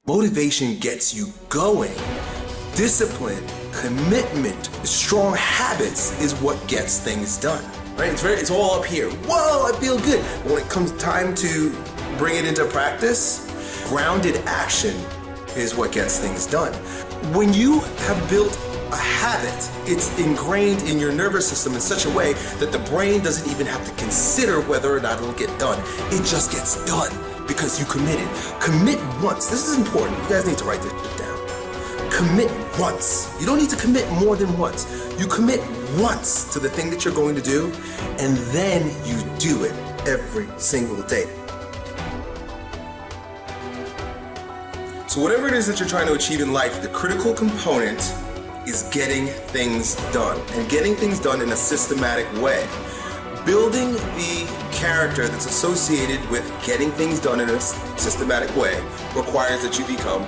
Motivation gets you going. Discipline, commitment, strong habits is what gets things done. Right? It's all up here. Whoa, I feel good. But when it comes time to bring it into practice, grounded action is what gets things done. When you have built a habit, it's ingrained in your nervous system in such a way that the brain doesn't even have to consider whether or not it'll get done. It just gets done because you committed. Commit once. This is important. You guys need to write this down. Commit once. You don't need to commit more than once. You commit once to the thing that you're going to do, and then you do it every single day. So whatever it is that you're trying to achieve in life, the critical component is getting things done, and getting things done in a systematic way. Building the character that's associated with getting things done in a systematic way requires that you become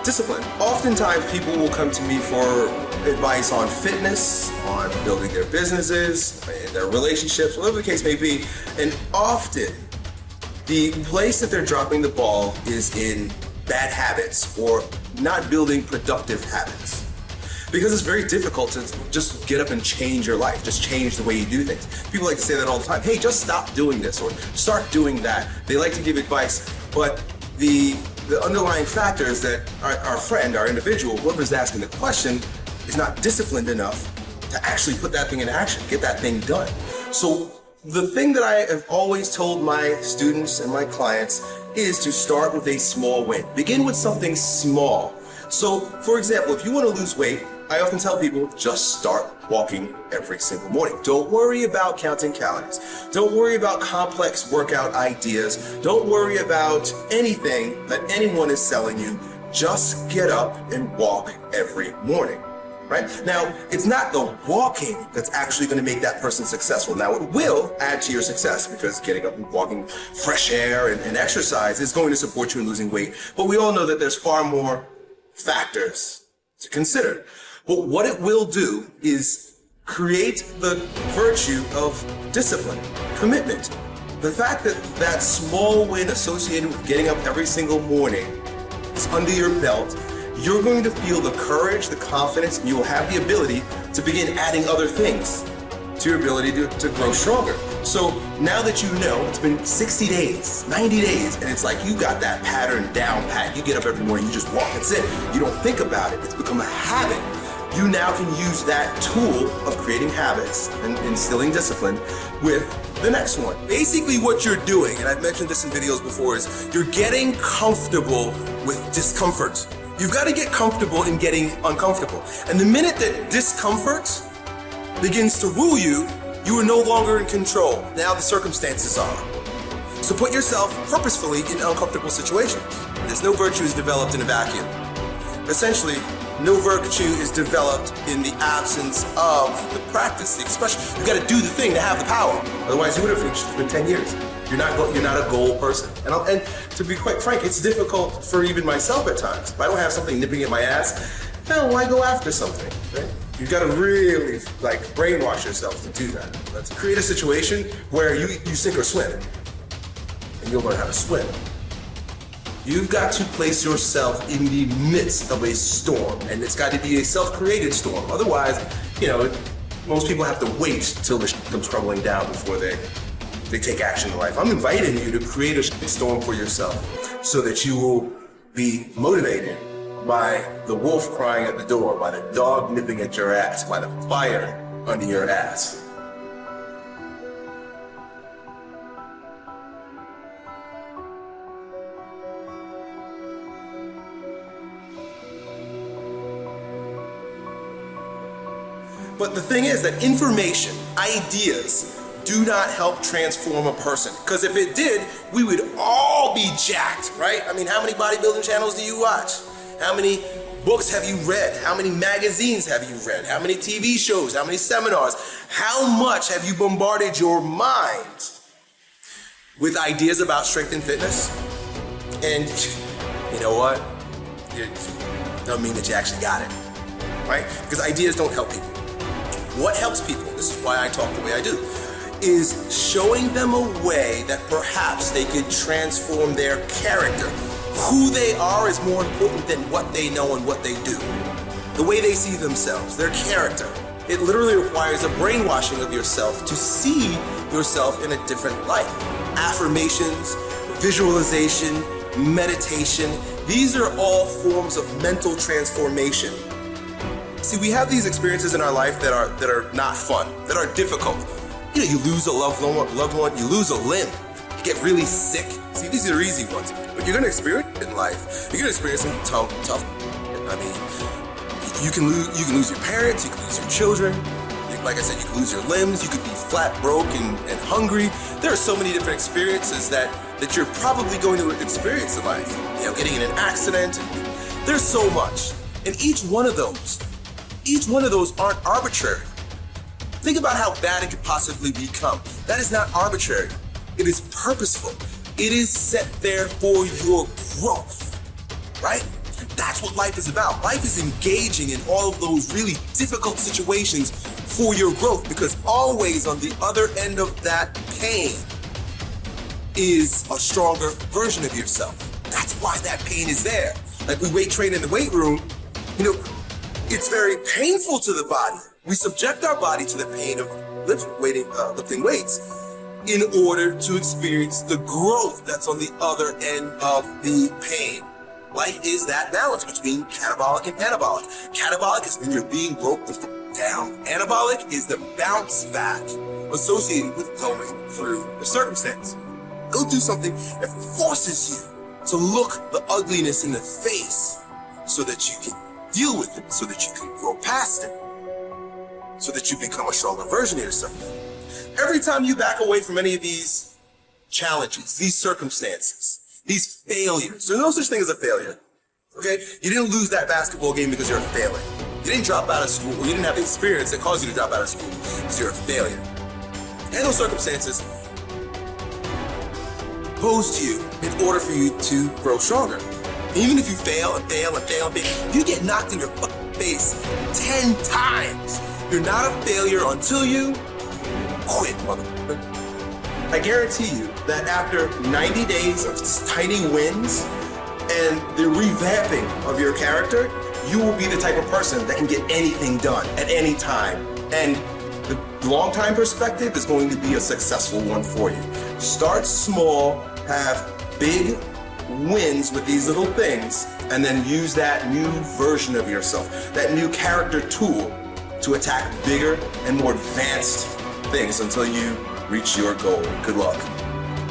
disciplined. Oftentimes people will come to me for advice on fitness, on building their businesses, their relationships, whatever the case may be, and often the place that they're dropping the ball is in bad habits or not building productive habits. Because it's very difficult to just get up and change your life, just change the way you do things. People like to say that all the time. Hey, just stop doing this or start doing that. They like to give advice, but the underlying factor is that our friend, our individual, whoever's asking the question, is not disciplined enough to actually put that thing in action, get that thing done. So the thing that I have always told my students and my clients is to start with a small win. Begin with something small. So, for example, if you want to lose weight, I often tell people, just start walking every single morning. Don't worry about counting calories. Don't worry about complex workout ideas. Don't worry about anything that anyone is selling you. Just get up and walk every morning, right? Now, it's not the walking that's actually going to make that person successful. Now, it will add to your success because getting up and walking, fresh air and exercise is going to support you in losing weight. But we all know that there's far more factors to consider. But what it will do is create the virtue of discipline, commitment. The fact that that small win associated with getting up every single morning is under your belt, you're going to feel the courage, the confidence, and you will have the ability to begin adding other things to your ability to grow stronger. So now that you know, it's been 60 days, 90 days, and it's like you got that pattern down pat. You get up every morning, you just walk, that's it. You don't think about it, it's become a habit. You now can use that tool of creating habits and instilling discipline with the next one. Basically what you're doing, and I've mentioned this in videos before, is you're getting comfortable with discomfort. You've got to get comfortable in getting uncomfortable. And the minute that discomfort begins to rule you, you are no longer in control. Now the circumstances are. So put yourself purposefully in uncomfortable situations. There's no virtues developed in a vacuum. Essentially, no virtue is developed in the absence of the practice, the expression. You've got to do the thing to have the power. Otherwise, you would have reached it in 10 years. You're not a goal person. And to be quite frank, it's difficult for even myself at times. If I don't have something nipping at my ass, hell, why go after something, right? You've got to really brainwash yourself to do that. To create a situation where you sink or swim, and you'll learn how to swim. You've got to place yourself in the midst of a storm, and it's got to be a self-created storm. Otherwise, most people have to wait till the shit comes crumbling down before they take action in life. I'm inviting you to create a storm for yourself so that you will be motivated by the wolf crying at the door, by the dog nipping at your ass, by the fire under your ass. But the thing is that information, ideas, do not help transform a person. Because if it did, we would all be jacked, right? I mean, how many bodybuilding channels do you watch? How many books have you read? How many magazines have you read? How many TV shows? How many seminars? How much have you bombarded your mind with ideas about strength and fitness? And you know what? It doesn't mean that you actually got it, right? Because ideas don't help people. What helps people, this is why I talk the way I do, is showing them a way that perhaps they could transform their character Who they are is more important than what they know and what they do. The way they see themselves, their character. It literally requires a brainwashing of yourself to see yourself in a different light. Affirmations, visualization, meditation, these are all forms of mental transformation. See, we have these experiences in our life that are not fun, that are difficult. You know, you lose a loved one, you lose a limb, you get really sick. See, these are easy ones, but you're gonna experience it in life. You're gonna experience some tough. I mean, you can lose your parents, you can lose your children. Like I said, you can lose your limbs, you could be flat broke and hungry. There are so many different experiences that you're probably going to experience in life. You know, getting in an accident. There's so much. And each one of those aren't arbitrary. Think about how bad it could possibly become. That is not arbitrary. It is purposeful. It is set there for your growth, right? That's what life is about. Life is engaging in all of those really difficult situations for your growth, because always on the other end of that pain is a stronger version of yourself. That's why that pain is there. Like we weight train in the weight room, you know, it's very painful to the body. We subject our body to the pain of lifting weights in order to experience the growth that's on the other end of the pain. Life is that balance between catabolic and anabolic. Catabolic is when you're being broke the down. Anabolic is the bounce back associated with going through the circumstance. Go do something that forces you to look the ugliness in the face so that you can deal with it, so that you can grow past it, so that you become a stronger version of yourself. Every time you back away from any of these challenges, these circumstances, these failures, there's no such thing as a failure, okay? You didn't lose that basketball game because you're a failure. You didn't drop out of school, or you didn't have the experience that caused you to drop out of school because you're a failure. And those circumstances posed to you in order for you to grow stronger. Even if you fail and fail and fail and fail, you get knocked in your face 10 times. You're not a failure until you quit, motherfucker. I guarantee you that after 90 days of tiny wins and the revamping of your character, you will be the type of person that can get anything done at any time. And the long-time perspective is going to be a successful one for you. Start small, have big wins with these little things, and then use that new version of yourself, that new character tool to attack bigger and more advanced things until you reach your goal. Good luck.